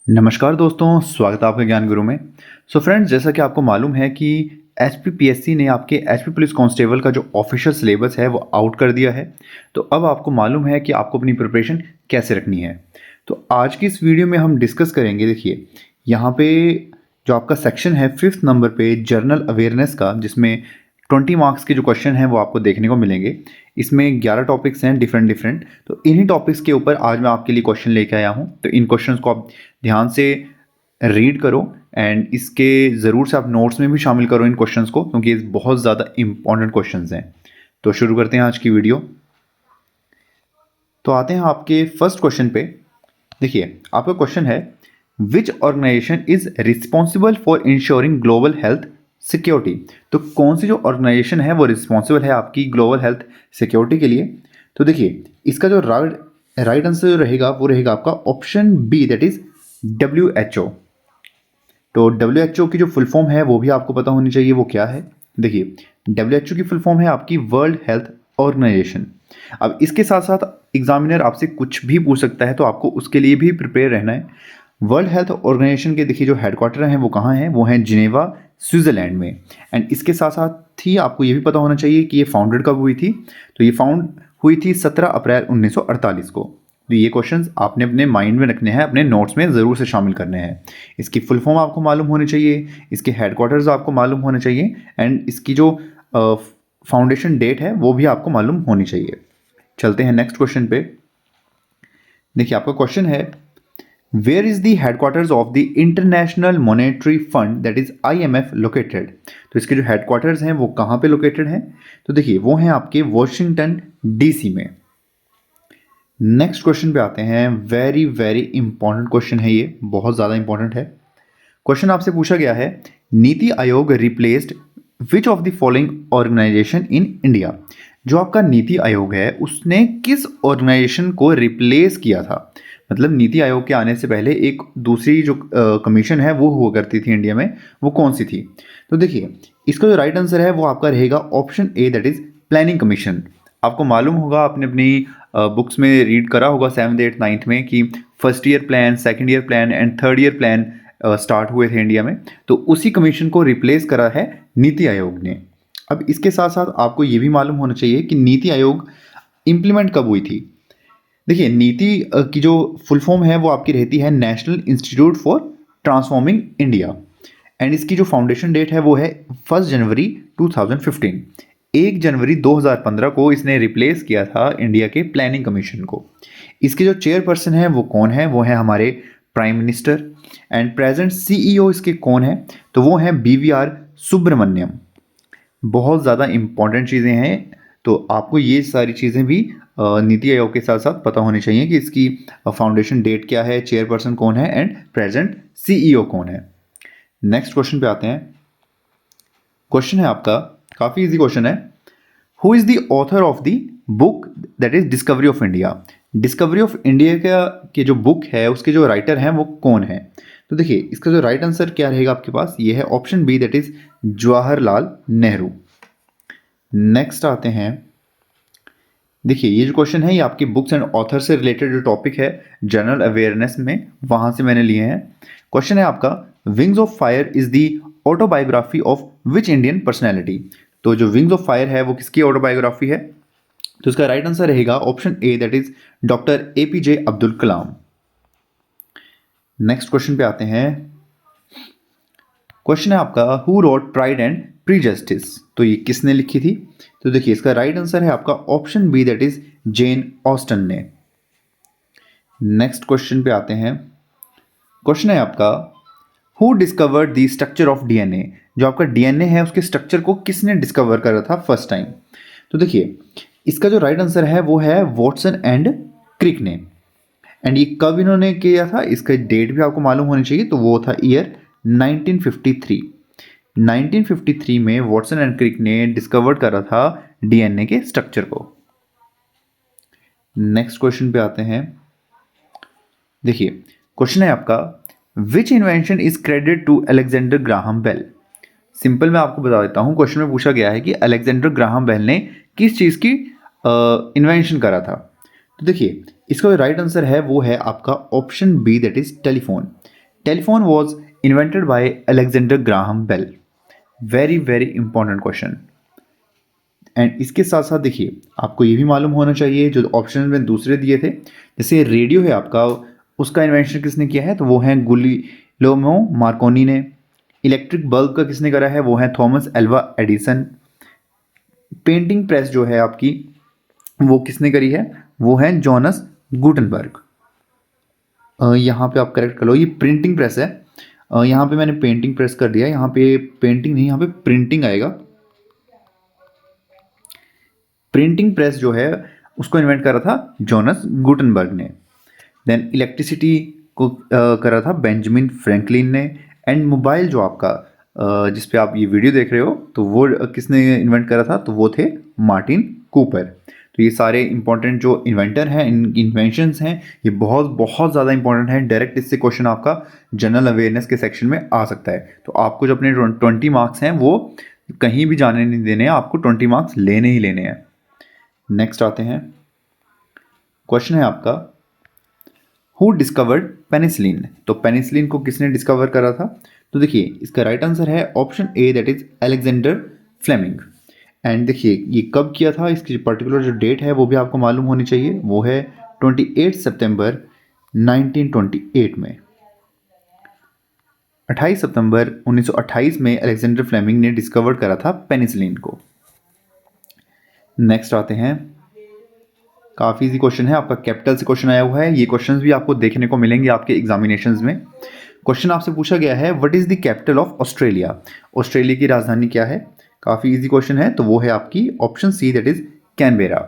नमस्कार दोस्तों, स्वागत है आपका ज्ञान गुरु में। फ्रेंड्स, जैसा कि आपको मालूम है कि एचपीपीएससी ने आपके एचपी पुलिस कांस्टेबल का जो ऑफिशियल सिलेबस है वो आउट कर दिया है। तो अब आपको मालूम है कि आपको अपनी प्रिपरेशन कैसे रखनी है। तो आज की इस वीडियो में हम डिस्कस करेंगे। देखिए, यहाँ पे जो आपका सेक्शन है 5th नंबर पे जनरल अवेयरनेस का, जिसमें 20 मार्क्स के जो क्वेश्चन हैं वो आपको देखने को मिलेंगे। इसमें 11 टॉपिक्स हैं डिफरेंट डिफरेंट। तो इन्हीं टॉपिक्स के ऊपर आज मैं आपके लिए क्वेश्चन लेके आया हूँ। तो इन क्वेश्चंस को आप ध्यान से रीड करो एंड इसके ज़रूर से आप नोट्स में भी शामिल करो इन क्वेश्चंस को, क्योंकि ये बहुत ज़्यादा इंपॉर्टेंट क्वेश्चंस हैं। तो शुरू करते हैं आज की वीडियो। तो आते हैं आपके फर्स्ट क्वेश्चन पे। देखिए, आपका क्वेश्चन है, which organization is responsible for insuring global health security. तो कौन सी जो ऑर्गेनाइजेशन है वो रिस्पॉन्सिबल है आपकी ग्लोबल हेल्थ सिक्योरिटी के लिए। तो देखिए, इसका जो राइट आंसर जो रहेगा वो रहेगा आपका option B, that is WHO। तो WHO की जो फुल फॉर्म है वो भी आपको पता होनी चाहिए, वो क्या है। देखिए, WHO की फुल फॉर्म है आपकी वर्ल्ड हेल्थ ऑर्गेनाइजेशन। अब इसके साथ साथ एग्जामिनर आपसे कुछ भी पूछ सकता है, तो आपको उसके लिए भी प्रिपेयर रहना है। वर्ल्ड हेल्थ ऑर्गेनाइजेशन के देखिए जो हेडक्वार्टर हैं वो कहाँ हैं, वो हैं जिनेवा, स्विट्जरलैंड में। एंड इसके साथ साथ ही आपको ये भी पता होना चाहिए कि ये फाउंडेड कब हुई थी। तो ये फाउंड हुई थी 17 अप्रैल 1948 को। तो ये क्वेश्चंस आपने अपने माइंड में रखने हैं, अपने नोट्स में ज़रूर से शामिल करने हैं। इसकी फुल फॉर्म आपको मालूम होनी चाहिए, इसके हेडक्वार्टर्स आपको मालूम होने चाहिए, एंड इसकी जो फाउंडेशन डेट है वो भी आपको मालूम होनी चाहिए। चलते हैं नेक्स्ट क्वेश्चन पे। देखिए, आपका क्वेश्चन है, where is the headquarters of the International Monetary Fund that is IMF located. तो इसके जो हेडक्वार्टर्स हैं वो कहाँ पे लोकेटेड हैं। तो देखिए, वो हैं आपके वॉशिंगटन DC में। नेक्स्ट क्वेश्चन पे आते हैं। वेरी वेरी इंपॉर्टेंट क्वेश्चन है, ये बहुत ज़्यादा इंपॉर्टेंट है। क्वेश्चन आपसे पूछा गया है, Niti Aayog replaced which of the following organisation in India. जो आपका नीति आयोग है उसने किस ऑर्गेनाइजेशन को रिप्लेस किया था। मतलब नीति आयोग के आने से पहले एक दूसरी जो कमीशन है वो हुआ करती थी इंडिया में, वो कौन सी थी। तो देखिए, इसका जो राइट आंसर है वो आपका रहेगा option A, that is planning commission. आपको मालूम होगा, आपने अपनी बुक्स में रीड करा होगा 7th 8th 9th में कि first year plan, second year plan and third year plan start हुए थे इंडिया में। तो उसी कमीशन को रिप्लेस करा है नीति आयोग ने। अब इसके साथ साथ आपको ये भी मालूम होना चाहिए कि नीति आयोग इम्प्लीमेंट कब हुई थी। देखिए, नीति की जो फुल फॉर्म है वो आपकी रहती है national institute for transforming India. And इसकी जो फाउंडेशन डेट है वो है 1 जनवरी 2015। 1 जनवरी 2015 को इसने रिप्लेस किया था इंडिया के प्लानिंग कमीशन को। इसके जो चेयरपर्सन है वो कौन है, वो है हमारे prime minister. And present CEO इसके कौन है, तो वो हैं BVR सुब्रमण्यम। बहुत ज़्यादा इंपॉर्टेंट चीज़ें हैं, तो आपको ये सारी चीज़ें भी नीति आयोग के साथ साथ पता होनी चाहिए कि इसकी फाउंडेशन डेट क्या है, चेयरपर्सन कौन है एंड प्रेजेंट CEO कौन है। नेक्स्ट क्वेश्चन पे आते हैं। क्वेश्चन है आपका, काफ़ी इजी क्वेश्चन है, who is the author of the book that is discovery of India. Discovery of India का के जो बुक है उसके जो राइटर हैं वो कौन है। तो देखिए, इसका जो राइट आंसर क्या रहेगा आपके पास, ये है option B, that is Jawaharlal Nehru. Next आते हैं। देखिए, ये जो क्वेश्चन है ये आपकी बुक्स एंड ऑथर से रिलेटेड जो टॉपिक है जनरल अवेयरनेस में, वहाँ से मैंने लिए हैं। क्वेश्चन है आपका, Wings of Fire is the autobiography of which Indian personality. तो जो विंग्स ऑफ फायर है वो किसकी ऑटोबायोग्राफी है। तो इसका राइट आंसर रहेगा option A, that is doctor APJ Abdul Kalam. Next question पे आते हैं। क्वेश्चन है आपका, हु रोट प्राइड एंड प्रीजस्टिस। तो ये किसने लिखी थी। तो देखिए, इसका राइट आंसर है आपका option B, that is Jane Austen ने। नेक्स्ट क्वेश्चन पे आते हैं। क्वेश्चन है आपका, who discovered the structure of DNA। जो आपका DNA है उसके स्ट्रक्चर को किसने डिस्कवर करा था फर्स्ट टाइम। तो देखिए, इसका जो राइट आंसर है वो है वॉटसन एंड क्रिक ने। एंड ये कब इन्होंने किया था, इसका डेट भी आपको मालूम होनी चाहिए, तो वो था ईयर 1953। 1953 में वॉटसन एंड क्रिक ने डिस्कवर करा था DNA के स्ट्रक्चर को। नेक्स्ट क्वेश्चन पे आते हैं। देखिए, क्वेश्चन है आपका, which invention is credit to Alexander Graham Bell. Simple मैं आपको बता देता हूँ, क्वेश्चन में पूछा गया है कि अलेक्जेंडर ग्राहम बेल ने किस चीज़ की इन्वेंशन करा था। तो देखिए, इसका जो राइट आंसर है वो है आपका option B, that is telephone. Telephone was invented by Alexander Graham Bell. Very very important question. And इसके साथ साथ देखिए आपको ये भी मालूम होना चाहिए, जो ऑप्शन में दूसरे दिए थे, जैसे रेडियो है आपका, उसका इन्वेंशन किसने किया है, तो वो है गुलियर्मो मार्कोनी ने। इलेक्ट्रिक बल्ब का किसने करा है, वो है Thomas Alva Edison. Painting press जो है आपकी, वो किसने करी है, वो है जॉनस गुटनबर्ग। यहाँ पे आप करेक्ट कर लो, ये प्रिंटिंग प्रेस है। यहाँ पे मैंने पेंटिंग प्रेस कर दिया, यहाँ पे पेंटिंग नहीं, यहाँ पे प्रिंटिंग आएगा। प्रिंटिंग प्रेस जो है उसको इन्वेंट करा था जॉनस गुटनबर्ग ने। देन इलेक्ट्रिसिटी को करा था बेंजामिन फ्रैंकलिन ने। एंड मोबाइल जो आपका जिस पे आप ये वीडियो देख रहे हो, तो वो किसने इन्वेंट करा था, तो वो थे मार्टिन कूपर। तो ये सारे इंपॉर्टेंट जो इन्वेंटर हैं, इन इन्वेंशंस हैं, ये बहुत बहुत ज़्यादा इंपॉर्टेंट है। डायरेक्ट इससे क्वेश्चन आपका जनरल अवेयरनेस के सेक्शन में आ सकता है। तो आपको जो अपने 20 मार्क्स हैं वो कहीं भी जाने नहीं देने हैं, आपको 20 मार्क्स लेने ही लेने हैं। नेक्स्ट आते हैं, क्वेश्चन है आपका, हु डिस्कवर्ड पेनिसिलिन। तो पेनिसिलिन को किसने डिस्कवर करा था, तो देखिए इसका राइट आंसर है option A, that is Alexander Fleming. And देखिए ये कब किया था, इसकी पर्टिकुलर जो डेट है वो भी आपको मालूम होनी चाहिए, वो है 28 सितंबर 1928 में। 28 सितंबर 1928 में अलेक्जेंडर फ्लेमिंग ने डिस्कवर करा था पेनिसिलिन को। नेक्स्ट आते हैं, काफ़ी इजी क्वेश्चन है आपका, कैपिटल से क्वेश्चन आया हुआ है। ये क्वेश्चंस भी आपको देखने को मिलेंगे आपके एग्जामिनेशंस में। क्वेश्चन आपसे पूछा गया है, what is the capital of Australia. Australia की राजधानी क्या है, काफ़ी इजी क्वेश्चन है, तो वो है आपकी option C, that is Canberra.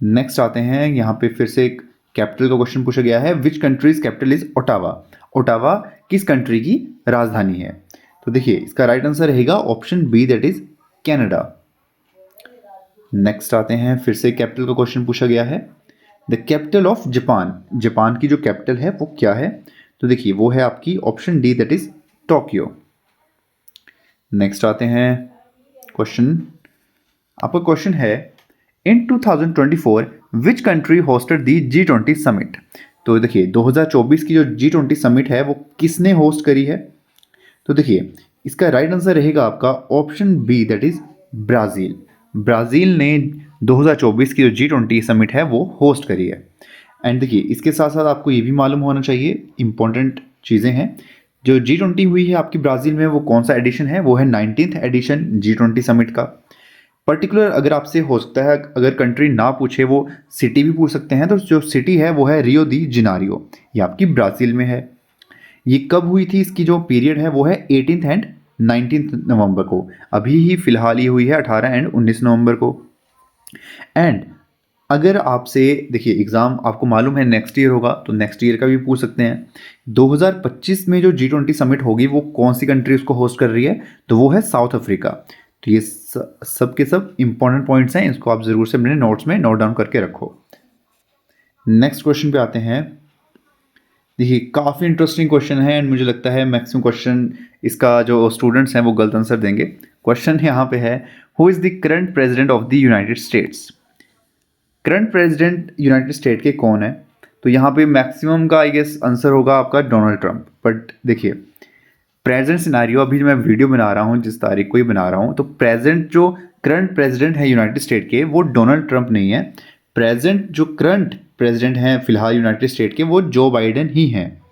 Next आते हैं, यहाँ पे फिर से एक कैपिटल का क्वेश्चन पूछा गया है, which country's capital is Ottawa. Ottawa किस कंट्री की राजधानी है, तो देखिए इसका राइट आंसर रहेगा option B, that is Canada. Next आते हैं, फिर से कैपिटल का क्वेश्चन पूछा गया है, the capital of Japan. Japan की जो कैपिटल है वो क्या है, तो देखिए वो है आपकी option D, that is Tokyo. Next आते हैं क्वेश्चन, आपका क्वेश्चन है, इन 2024 which country hosted the G20 summit. तो देखिए 2024 की जो G20 समिट है वो किसने होस्ट करी है, तो देखिए इसका राइट आंसर रहेगा आपका option B, that is Brazil. Brazil ने 2024 की जो G20 समिट है वो होस्ट करी है। एंड देखिए इसके साथ साथ आपको ये भी मालूम होना चाहिए, इंपॉर्टेंट चीज़ें हैं, जो G20 हुई है आपकी ब्राज़ील में वो कौन सा एडिशन है, वो है 19th एडिशन G20 समिट का। पर्टिकुलर अगर आपसे हो सकता है, अगर कंट्री ना पूछे वो सिटी भी पूछ सकते हैं, तो जो सिटी है वो है रियो दी जनेरियो, ये आपकी ब्राज़ील में है। ये कब हुई थी, इसकी जो पीरियड है वो है 18th एंड 19th नवंबर को, अभी ही फिलहाल ही हुई है 18 एंड 19 नवंबर को। एंड अगर आपसे देखिए एग्ज़ाम आपको मालूम है नेक्स्ट ईयर होगा, तो नेक्स्ट ईयर का भी पूछ सकते हैं। 2025 में जो G20 समिट होगी वो कौन सी कंट्री उसको होस्ट कर रही है, तो वो है साउथ अफ्रीका। तो ये सब के सब इंपॉर्टेंट पॉइंट्स हैं, इसको आप ज़रूर से अपने नोट्स में नोट डाउन करके रखो। नेक्स्ट क्वेश्चन पे आते हैं, देखिए काफ़ी इंटरेस्टिंग क्वेश्चन है एंड मुझे लगता है मैक्सिमम क्वेश्चन इसका जो स्टूडेंट्स हैं वो गलत आंसर देंगे। क्वेश्चन यहाँ पे है, who is the current president of the United states. Current president United state के कौन है, तो यहाँ पे मैक्सिमम का आई गेस आंसर होगा आपका डोनाल्ड ट्रंप। बट देखिए प्रेजेंट सिनारियो, अभी मैं वीडियो बना रहा हूँ जिस तारीख को ही बना रहा हूँ, तो प्रेजेंट जो करंट प्रेसिडेंट है यूनाइटेड स्टेट के वो डोनाल्ड ट्रंप नहीं है। प्रेजेंट जो करंट प्रेसिडेंट हैं फिलहाल यूनाइटेड स्टेट के वो जो बाइडेन ही हैं।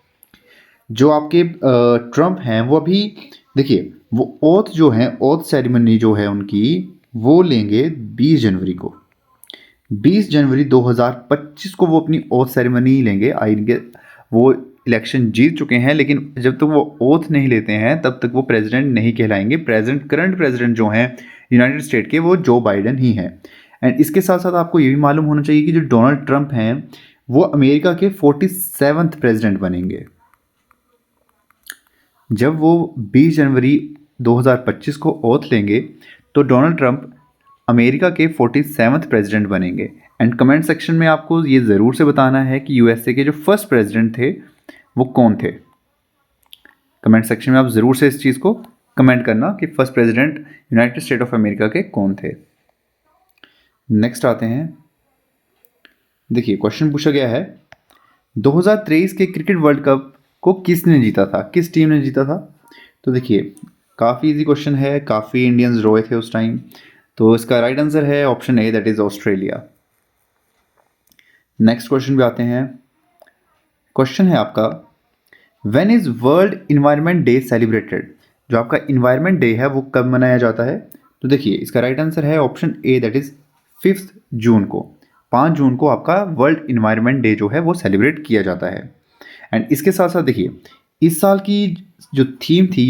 जो आपके ट्रंप हैं वो अभी देखिए वो ओथ जो है, ओथ सेरेमनी जो है उनकी, वो लेंगे 20 जनवरी को। 20 जनवरी 2025 को वो अपनी ओथ सेरेमनी लेंगे। आएंगे, वो इलेक्शन जीत चुके हैं, लेकिन जब तक वो ओथ नहीं लेते हैं तब तक वो प्रेसिडेंट नहीं कहलाएंगे। प्रेजेंट करंट प्रेसिडेंट जो हैं यूनाइटेड स्टेट के वो जो बाइडेन ही हैं। एंड इसके साथ साथ आपको ये भी मालूम होना चाहिए कि जो डोनाल्ड ट्रंप हैं वो अमेरिका के 47वें प्रेसिडेंट बनेंगे। जब वो 20 जनवरी 2025 को ओथ लेंगे तो डोनाल्ड ट्रंप अमेरिका के 47वें प्रेसिडेंट बनेंगे। एंड कमेंट सेक्शन में आपको ये ज़रूर से बताना है कि यूएसए के जो फर्स्ट प्रेसिडेंट थे वो कौन थे। कमेंट सेक्शन में आप ज़रूर से इस चीज़ को कमेंट करना कि first president United state of America के कौन थे। नेक्स्ट आते हैं, देखिए क्वेश्चन पूछा गया है 2023 के क्रिकेट वर्ल्ड कप को किसने जीता था, किस टीम ने जीता था? तो देखिए काफ़ी इजी क्वेश्चन है, काफ़ी इंडियंस रोए थे उस टाइम। तो इसका राइट आंसर है option A, that is Australia. Next question पे आते हैं। क्वेश्चन है आपका, when is world environment day celebrated? जो आपका इन्वायरमेंट डे है वो कब मनाया जाता है? तो देखिए इसका राइट आंसर है ऑप्शन ए, दैट इज 5 जून को। 5 जून को आपका वर्ल्ड इन्वायरमेंट डे जो है वो सेलिब्रेट किया जाता है। एंड इसके साथ साथ देखिए इस साल की जो थीम थी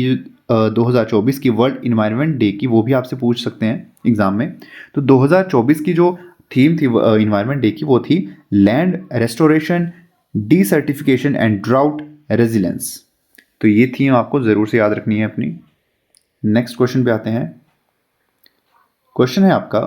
2024 की वर्ल्ड इन्वायरमेंट डे की, वो भी आपसे पूछ सकते हैं एग्जाम में। तो 2024 की जो थीम थी इन्वायरमेंट डे की, वो थी land restoration, desertification and drought resilience. तो ये थीम आपको ज़रूर से याद रखनी है अपनी। नेक्स्ट क्वेश्चन पे आते हैं। क्वेश्चन है आपका,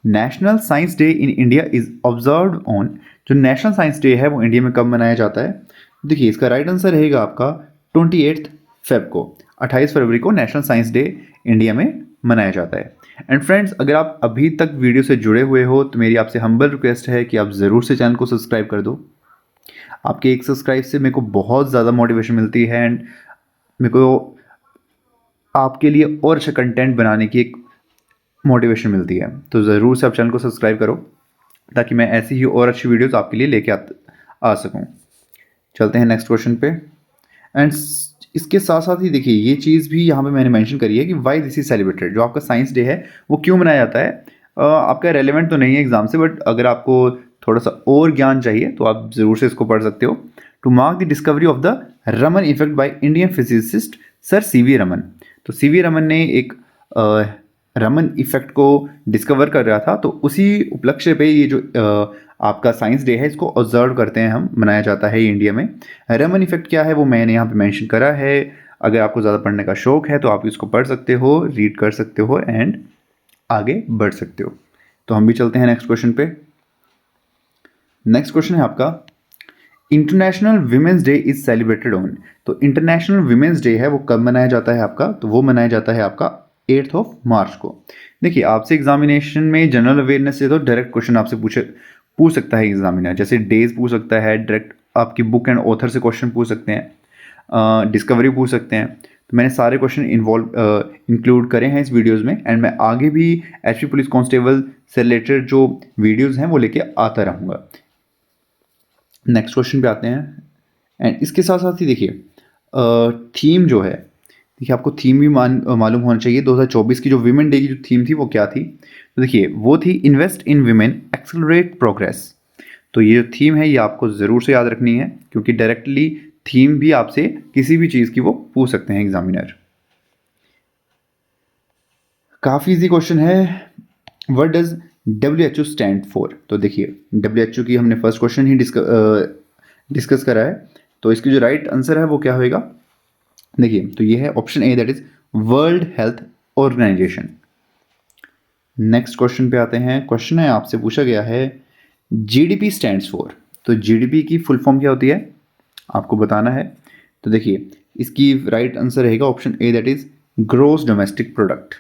national science day in India is observed on? जो नेशनल साइंस डे है वो इंडिया में कब मनाया जाता है? देखिए इसका राइट आंसर रहेगा आपका 28 फेब को। 28 फरवरी को नेशनल साइंस डे इंडिया में मनाया जाता है। एंड फ्रेंड्स, अगर आप अभी तक वीडियो से जुड़े हुए हो तो मेरी आपसे हम्बल रिक्वेस्ट है कि आप ज़रूर से चैनल को सब्सक्राइब कर दो। आपके एक सब्सक्राइब से मेरे को बहुत ज़्यादा मोटिवेशन मिलती है एंड मेरे को आपके लिए और अच्छा कंटेंट बनाने की एक मोटिवेशन मिलती है। तो ज़रूर से आप चैनल को सब्सक्राइब करो ताकि मैं ऐसी ही और अच्छी वीडियोस आपके लिए लेके आ सकूं। चलते हैं नेक्स्ट क्वेश्चन पे। एंड इसके साथ साथ ही देखिए ये चीज़ भी यहाँ पे मैंने मेंशन करी है कि वाई दिस इज सेलिब्रेटेड। जो आपका साइंस डे है वो क्यों मनाया जाता है? आपका रेलेवेंट तो नहीं है एग्जाम से, बट अगर आपको थोड़ा सा और ज्ञान चाहिए तो आप ज़रूर से इसको पढ़ सकते हो। To mark the discovery of the Raman effect by Indian physicist sir C V Raman. तो सीवी रमन ने एक रमन इफेक्ट को डिस्कवर कर रहा था, तो उसी उपलक्ष्य पे ये जो आपका साइंस डे है इसको ऑब्जर्व करते हैं हम, मनाया जाता है इंडिया में। रमन इफेक्ट क्या है वो मैंने यहाँ पे मेंशन करा है। अगर आपको ज़्यादा पढ़ने का शौक है तो आप इसको पढ़ सकते हो, रीड कर सकते हो एंड आगे बढ़ सकते हो। तो हम भी चलते हैं नेक्स्ट क्वेश्चन पे। नेक्स्ट क्वेश्चन है आपका, international women's day is celebrated on? तो इंटरनेशनल वीमेंस डे है वो कब मनाया जाता है आपका? तो वो मनाया जाता है आपका 8 मार्च को। देखिए आपसे एग्जामिनेशन में जनरल अवेयरनेस से तो डायरेक्ट क्वेश्चन आपसे पूछ सकता है एग्जामिनर। जैसे डेज पूछ सकता है, डायरेक्ट आपकी बुक एंड ऑथर से क्वेश्चन पूछ सकते हैं, डिस्कवरी पूछ सकते हैं। तो मैंने सारे क्वेश्चन इंक्लूड करे हैं इस वीडियोज़ में एंड मैं आगे भी एचपी पुलिस कांस्टेबल से रिलेटेड जो वीडियोज़ हैं वो लेके आता रहूँगा। नेक्स्ट क्वेश्चन पे आते हैं। एंड इसके साथ साथ ही देखिए थीम जो है, देखिए आपको थीम भी मालूम होना चाहिए। 2024 की जो वीमेन डे की जो थीम थी वो क्या थी? तो देखिए वो थी invest in women accelerate progress. तो ये जो थीम है ये आपको ज़रूर से याद रखनी है, क्योंकि डायरेक्टली थीम भी आपसे किसी भी चीज़ की वो पूछ सकते हैं एग्जामिनर। काफ़ी इजी क्वेश्चन है। What does WHO stand for? तो देखिए WHO की हमने फर्स्ट क्वेश्चन ही डिस्कस करा है। तो इसकी जो राइट आंसर है वो क्या होएगा? देखिए तो ये है option A, that is World Health Organization. Next question पे आते हैं। क्वेश्चन है आपसे पूछा गया है, जीडीपी स्टैंड्स फॉर? तो जीडीपी की फुल फॉर्म क्या होती है आपको बताना है। तो देखिए इसकी राइट आंसर रहेगा option A, that is gross domestic product.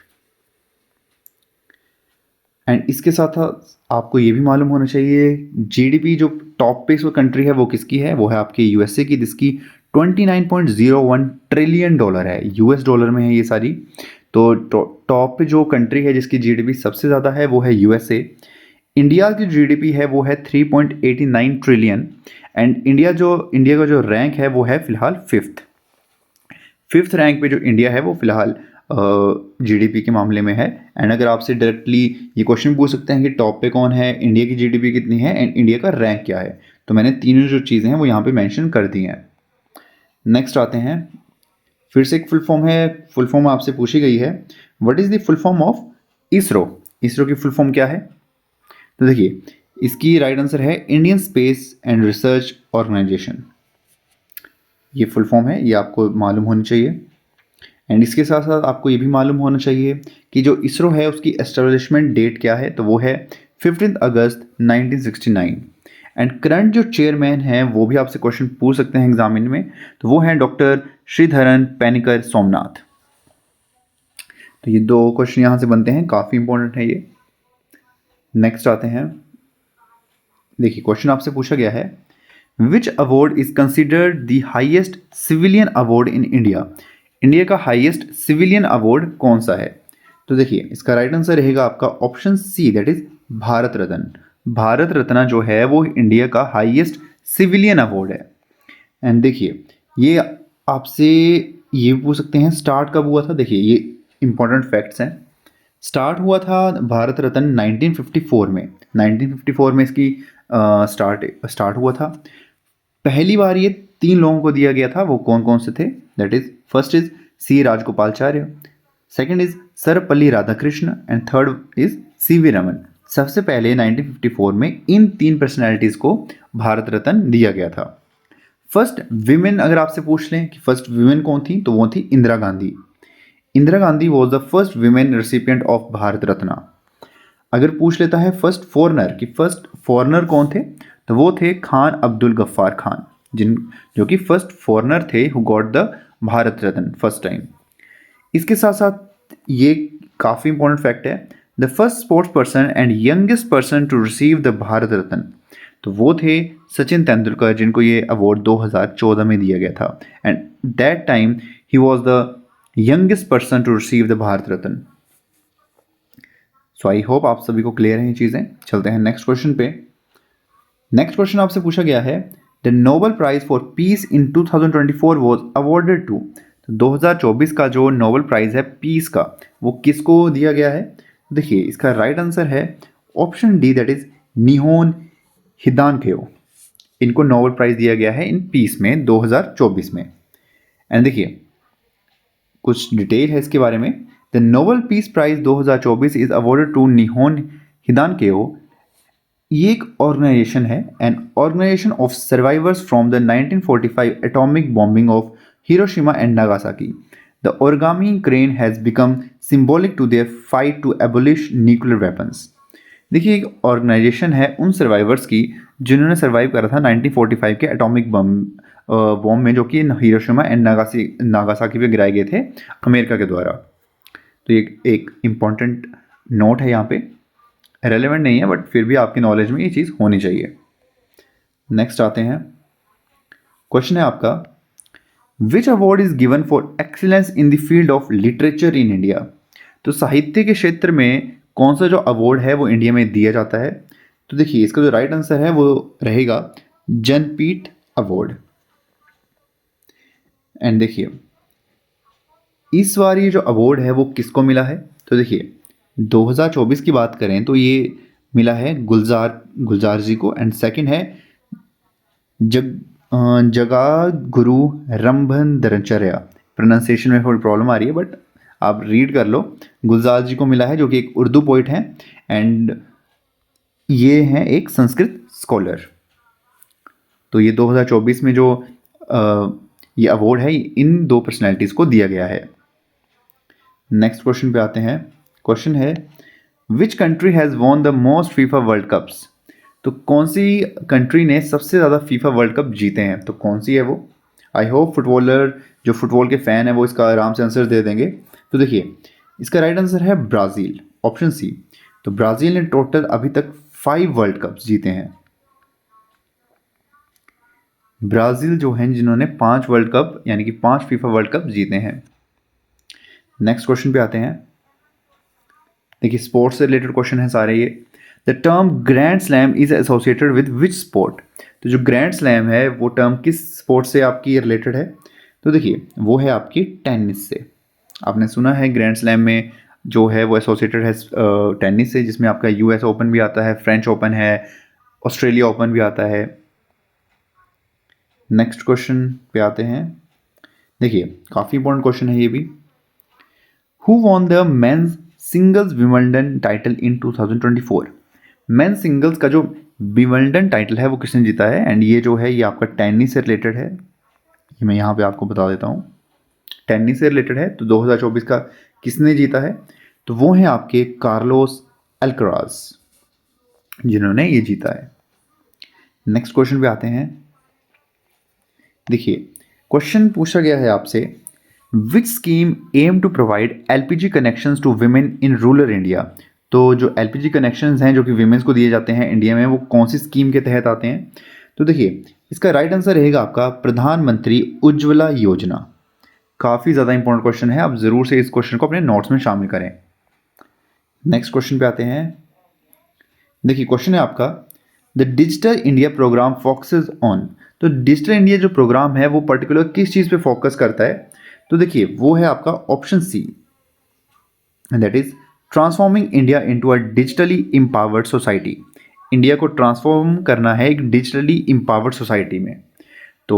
And इसके साथ साथ आपको ये भी मालूम होना चाहिए जीडीपी जो टॉप पे जो कंट्री है वो किसकी है? वो है आपके यूएसए की, जिसकी 29.01 ट्रिलियन डॉलर है। यूएस डॉलर में है ये सारी। तो टॉप पे जो कंट्री है जिसकी जीडीपी सबसे ज़्यादा है वो है यूएसए। इंडिया की जीडीपी है वो है 3.89 ट्रिलियन। एंड इंडिया का जो रैंक है वो है फिलहाल फिफ्थ रैंक पे जो इंडिया है वो फिलहाल जीडीपी के मामले में है। एंड अगर आपसे डायरेक्टली ये क्वेश्चन पूछ सकते हैं कि टॉप पे कौन है, इंडिया की जीडीपी कितनी है एंड इंडिया का रैंक क्या है, तो मैंने तीनों जो चीज़ें हैं वो यहाँ पे मेंशन कर दी हैं। नेक्स्ट आते हैं। फिर से एक फुल फॉर्म है, फुल फॉर्म आपसे पूछी गई है, what is the full form of ISRO? ISRO की फुल फॉर्म क्या है? तो देखिए इसकी राइट आंसर है Indian Space and Research Organisation. ये फुल फॉर्म है, ये आपको मालूम होनी चाहिए। एंड इसके साथ साथ आपको ये भी मालूम होना चाहिए कि जो इसरो है उसकी एस्टेब्लिशमेंट डेट क्या है? तो वो है 15 अगस्त 1969। एंड करंट जो चेयरमैन हैं वो भी आपसे क्वेश्चन पूछ सकते हैं एग्जामिन में, तो वो हैं डॉक्टर श्रीधरन पेनिकर सोमनाथ। तो ये दो क्वेश्चन यहाँ से बनते हैं, काफ़ी इंपॉर्टेंट है ये। नेक्स्ट आते हैं। देखिए क्वेश्चन आपसे पूछा गया है, which award is considered the highest civilian award in India? India का हाईएस्ट सिविलियन अवार्ड कौन सा है? तो देखिए इसका राइट आंसर रहेगा आपका option C, that is Bharat Ratna. Bharat Ratna जो है वो इंडिया का हाईएस्ट सिविलियन अवार्ड है। एंड देखिए ये आपसे ये पूछ सकते हैं स्टार्ट कब हुआ था। देखिए ये इंपॉर्टेंट फैक्ट्स हैं। स्टार्ट हुआ था भारत रत्न 1954 में। 1954 में इसकी स्टार्ट हुआ था। पहली बार ये 3 लोगों को दिया गया था। वो कौन कौन से थे? That is first is C Rajagopalachari, second is Sarvepalli Radhakrishna and third is C V Raman. सबसे पहले 1954 में इन 3 पर्सनैलिटीज को भारत रत्न दिया गया था। फर्स्ट विमेन अगर आपसे पूछ लें कि फर्स्ट विमेन कौन थी, तो वो थी Indira Gandhi. Indira Gandhi was the first women recipient of Bharat Ratna. अगर पूछ लेता है फर्स्ट फॉरनर कि फर्स्ट फॉरनर कौन थे, तो वो थे खान अब्दुल गफ्फार खान, जो कि फर्स्ट फॉरनर थे who got the Bharat Ratna first time. इसके साथ साथ ये काफ़ी इंपॉर्टेंट फैक्ट है, the first sports person and youngest person to receive the Bharat Ratna, तो वो थे सचिन तेंदुलकर, जिनको ये अवार्ड 2014 में दिया गया था। एंड दैट टाइम ही was the youngest person to receive the Bharat Ratna. So I hope आप सभी को क्लियर है ये चीज़ें। चलते हैं नेक्स्ट क्वेश्चन पे। नेक्स्ट क्वेश्चन आपसे पूछा गया है, the Nobel Prize for peace in 2024 was awarded to. 2024 का जो नोबेल प्राइज है पीस का, वो किसको दिया गया है? देखिए इसका राइट आंसर है ऑप्शन डी, दैट इज निहोन हिदानकेओ। इनको नोबेल प्राइज दिया गया है इन पीस में 2024 में। एंड देखिए कुछ डिटेल है इसके बारे में। The Nobel peace prize 2024 is awarded to Nihon Hidankyo. ये एक ऑर्गेनाइजेशन है, an organisation of survivors from the 1945 atomic bombing of Hiroshima and Nagasaki. The origami crane has become symbolic to their fight to abolish nuclear weapons. देखिए एक organisation है उन survivors की जिन्होंने survive करा था 1945 के एटॉमिक बॉम्ब में, जो कि हिरोशिमा एंड नागासाकी पे गिराए गए थे अमेरिका के द्वारा। तो ये एक इम्पॉर्टेंट नोट है, यहाँ पे रेलेवेंट नहीं है बट फिर भी आपकी नॉलेज में ये चीज़ होनी चाहिए। नेक्स्ट आते हैं, क्वेश्चन है आपका, which award is given for excellence in the field of literature in India. तो साहित्य के क्षेत्र में कौन सा जो अवार्ड है वो इंडिया में दिया जाता है? तो देखिए इसका जो राइट आंसर है वो रहेगा ज्ञानपीठ अवार्ड। एंड देखिए इस बार ये जो अवार्ड है वो किसको मिला है? तो देखिए 2024 की बात करें तो ये मिला है गुलजार जी को। एंड सेकंड है जगा गुरु रंभनदरचर्या। प्रोनाउंसिएशन में थोड़ी प्रॉब्लम आ रही है बट आप रीड कर लो। गुलजार जी को मिला है, जो कि एक उर्दू पोइट हैं एंड ये हैं एक संस्कृत स्कॉलर। तो ये 2024 में जो ये अवार्ड है इन 2 पर्सनैलिटीज़ को दिया गया है। नेक्स्ट क्वेश्चन पे आते हैं। क्वेश्चन है, which country has won the most FIFA world cups. तो कौन सी कंट्री ने सबसे ज़्यादा फीफा वर्ल्ड कप जीते हैं? तो कौन सी है वो? आई होप फुटबॉलर जो फुटबॉल के फ़ैन है वो इसका आराम से आंसर दे देंगे। तो देखिए इसका राइट आंसर है ब्राज़ील, ऑप्शन सी। तो ब्राज़ील ने टोटल अभी तक 5 वर्ल्ड कप्स जीते हैं। ब्राज़ील जो हैं जिन्होंने 5 वर्ल्ड कप यानी कि 5 फीफा वर्ल्ड कप जीते हैं। नेक्स्ट क्वेश्चन पे आते हैं। देखिए स्पोर्ट्स से रिलेटेड क्वेश्चन है सारे ये। The term grand slam is associated with which sport. तो जो ग्रैंड स्लैम है वो टर्म किस स्पोर्ट से आपकी रिलेटेड है? तो देखिए वो है आपकी टेनिस से। आपने सुना है ग्रैंड स्लैम में जो है वो एसोसिएटेड है टेनिस से, जिसमें आपका US ओपन भी आता है, फ्रेंच ओपन है, ऑस्ट्रेलिया ओपन भी आता है। नेक्स्ट क्वेश्चन पे आते हैं। देखिए काफ़ी इंपॉर्टेंट क्वेश्चन है ये भी। Who won the men's singles Wimbledon title in 2024। Main singles का जो विंबलडन टाइटल है वो किसने जीता है? एंड ये जो है ये आपका टेनिस से रिलेटेड है। ये मैं यहाँ पे आपको बता देता हूँ, टेनिस से रिलेटेड है। तो 2024 का किसने जीता है? तो वो हैं आपके कार्लोस अल्कराज, जिन्होंने ये जीता है। नेक्स्ट क्वेश्चन पे आते हैं। देखिए क्वेश्चन पूछा गया है आपसे, which scheme aims to provide LPG connections to women in rural India. तो जो LPG कनेक्शंस हैं जो कि विमेंस को दिए जाते हैं इंडिया में, वो कौन सी स्कीम के तहत आते हैं? तो देखिए इसका राइट आंसर रहेगा आपका प्रधानमंत्री उज्ज्वला योजना। काफ़ी ज़्यादा इंपॉर्टेंट क्वेश्चन है, आप ज़रूर से इस क्वेश्चन को अपने नोट्स में शामिल करें। नेक्स्ट क्वेश्चन पे आते हैं। देखिए क्वेश्चन है आपका, the Digital India programme focuses on. तो डिजिटल इंडिया जो प्रोग्राम है वो पर्टिकुलर किस चीज़ पे फोकस करता है? तो देखिए वो है आपका option C, that is transforming India into a digitally empowered society. India को ट्रांसफॉर्म करना है एक डिजिटली एम्पावर्ड सोसाइटी में। तो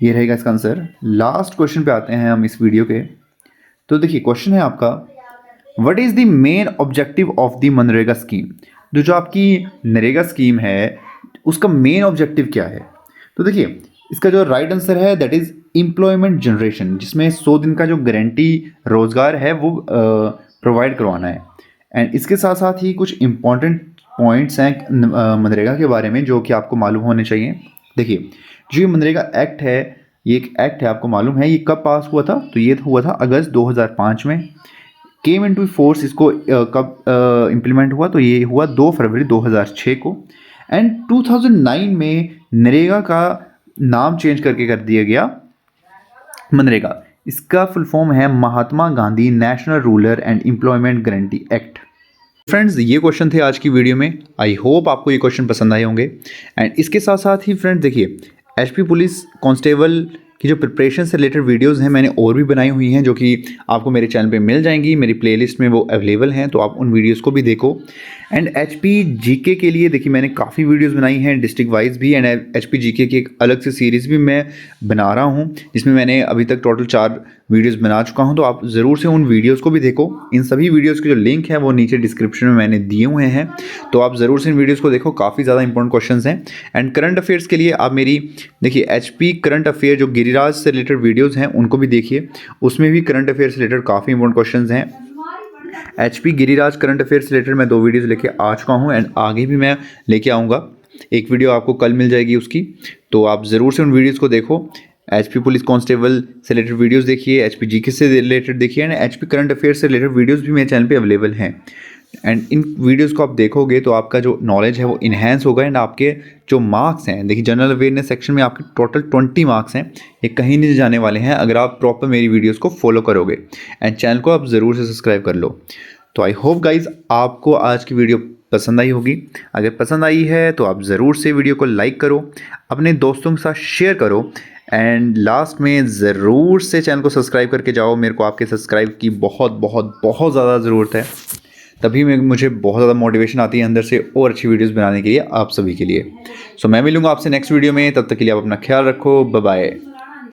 ये रहेगा इसका आंसर। लास्ट क्वेश्चन पे आते हैं हम इस वीडियो के। तो देखिए क्वेश्चन है आपका, what is the main objective of the MNREGA scheme. जो आपकी नरेगा स्कीम है उसका मेन ऑब्जेक्टिव क्या है? तो देखिए इसका जो राइट आंसर है दैट इज एम्प्लॉयमेंट जनरेशन, जिसमें 100 दिन का जो गारंटी रोजगार है वो प्रोवाइड करवाना है। एंड इसके साथ साथ ही कुछ इंपॉर्टेंट पॉइंट्स हैं मनरेगा के बारे में जो कि आपको मालूम होने चाहिए। देखिए जो ये मनरेगा एक्ट है, ये एक एक्ट है, आपको मालूम है ये कब पास हुआ था? तो ये हुआ था अगस्त 2005 में। केम इनटू फोर्स इसको कब इम्प्लीमेंट हुआ? तो ये हुआ 2 फरवरी 2006 को। एंड 2009 में नरेगा का नाम चेंज करके कर दिया गया मनरेगा। इसका फुल फॉर्म है Mahatma Gandhi national rural and employment guarantee act. Friends ये क्वेश्चन थे आज की वीडियो में। आई होप आपको ये क्वेश्चन पसंद आए होंगे। एंड इसके साथ साथ ही फ्रेंड्स देखिए एचपी पुलिस कांस्टेबल की जो प्रिपरेशन से रिलेटेड वीडियोस हैं मैंने और भी बनाई हुई हैं जो कि आपको मेरे चैनल पे मिल जाएंगी, मेरी प्लेलिस्ट में वो अवेलेबल हैं, तो आप उन वीडियोस को भी देखो। एंड एचपी जीके के लिए देखिए मैंने काफ़ी वीडियोस बनाई हैं डिस्ट्रिक्ट वाइज भी, एंड एचपी जीके की एक अलग से सीरीज़ भी मैं बना रहा हूं जिसमें मैंने अभी तक टोटल 4 वीडियोस बना चुका हूं। तो आप ज़रूर से उन वीडियोस को भी देखो। इन सभी वीडियोस के जो लिंक है वो नीचे डिस्क्रिप्शन में मैंने दिए हुए हैं, तो आप ज़रूर से इन वीडियोस को देखो। काफ़ी ज़्यादा इंपॉर्टेंट क्वेश्चंस हैं। एंड करंट अफेयर्स के लिए आप मेरी देखिए एचपी करंट अफेयर जो गिरिराज से रिलेटेड वीडियोज़ हैं उनको भी देखिए, उसमें भी करंट अफेयर से रिलेटेड काफ़ी इंपॉर्टेंट क्वेश्चंस हैं। एचपी गिरिराज करंट अफेयर से रिलेटेड मैं 2 वीडियोज़ लेके आ चुका हूँ एंड आगे भी मैं लेके आऊँगा। एक वीडियो आपको कल मिल जाएगी उसकी, तो आप ज़रूर से उन वीडियोज़ को देखो। एचपी पुलिस कांस्टेबल से रिलेटेड वीडियोज़ देखिए, एचपी जीके से रिलेटेड देखिए, एंड एचपी करंट अफेयर से रिलेटेड वीडियोज़ भी मेरे चैनल पे अवेलेबल हैं। एंड इन वीडियोज़ को आप देखोगे तो आपका जो नॉलेज है वो इन्हेंस होगा। एंड आपके जो मार्क्स हैं, देखिए जनरल अवेयरनेस सेक्शन में आपके टोटल 20 मार्क्स हैं, ये कहीं नहीं जाने वाले हैं अगर आप प्रॉपर मेरी वीडियोज़ को फॉलो करोगे। एंड चैनल को आप ज़रूर से सब्सक्राइब कर लो। तो आई होप गाइज आपको आज की वीडियो पसंद आई होगी। अगर पसंद आई है तो आप ज़रूर से वीडियो को लाइक करो, अपने दोस्तों के साथ शेयर करो, एंड लास्ट में ज़रूर से चैनल को सब्सक्राइब करके जाओ। मेरे को आपके सब्सक्राइब की बहुत बहुत बहुत ज़्यादा ज़रूरत है, तभी मुझे बहुत ज़्यादा मोटिवेशन आती है अंदर से और अच्छी वीडियोज़ बनाने के लिए आप सभी के लिए। सो मैं मिलूँगा आपसे नेक्स्ट वीडियो में, तब तक के लिए आप अपना ख्याल रखो। Bye bye.